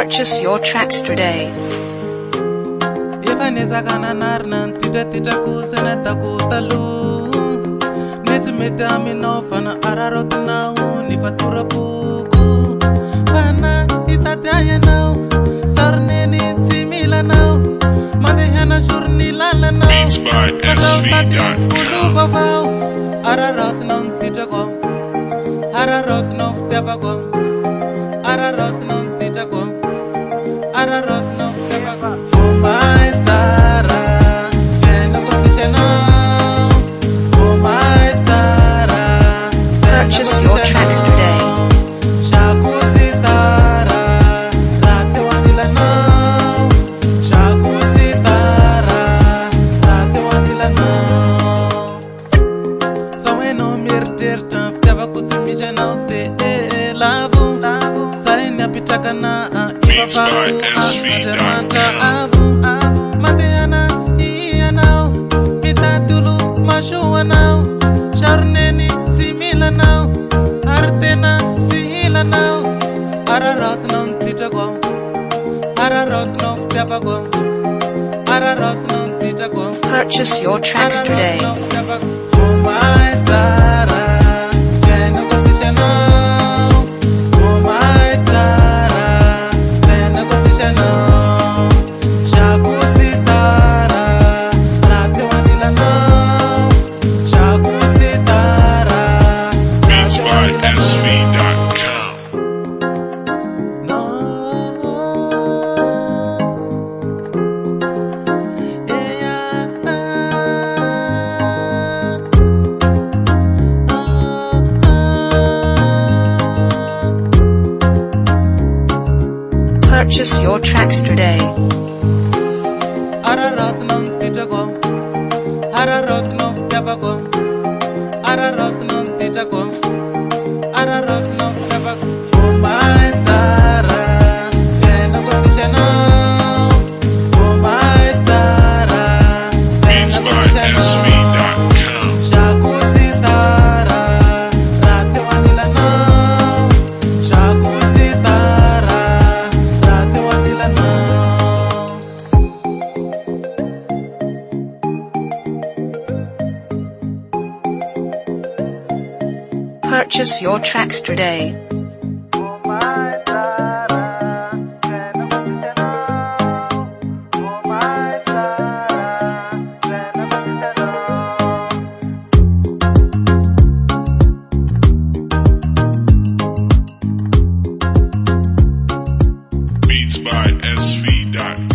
Purchase your tracks today. Ifaneza kana narnan tita kusena takutalu. Mete amino fana ararot now ni fatura puku. Fana itataya now sarne ni timila now. Madehana shurni lala now. Beats by SV.com. Ararot non tita go. Ararot no fteva go. Ararot non tita go. Ararot no fteva go. For my Tara, find a position now. For my Tara, Purchase your tracks today. Shakuti Tara, Rate Wanila now. Shakuti Tara, Rate Wanila now. So when no mere dear tough, never could see me out there. Love, sign up Pitakana, Beats by SV.com. Mateana, here now, Pitatulu, Mashua now, Sharneni, Timila now, Artena, Tihila now, Ararot non Titago, Ararot no Tavago, Ararot non Titago. Purchase your tracks today. For my Tara, find a position now. For my Tara, find a position now. Shakuti Tara, Rate Wanila now. Shakuti Tara, Beats Rate by Wanila SV.com. no. Purchase your tracks today. Ararot non titago, Ararot no ftavago, Ararot non titago, Ararot no ftavago. For my Tara, find a position now. For my Tara, find Beats a by position now. SV.com. Shakuti Tara, Rate Wanila now. Shakuti Tara, Rate Wanila now. Purchase your tracks today. Beats by SV.com.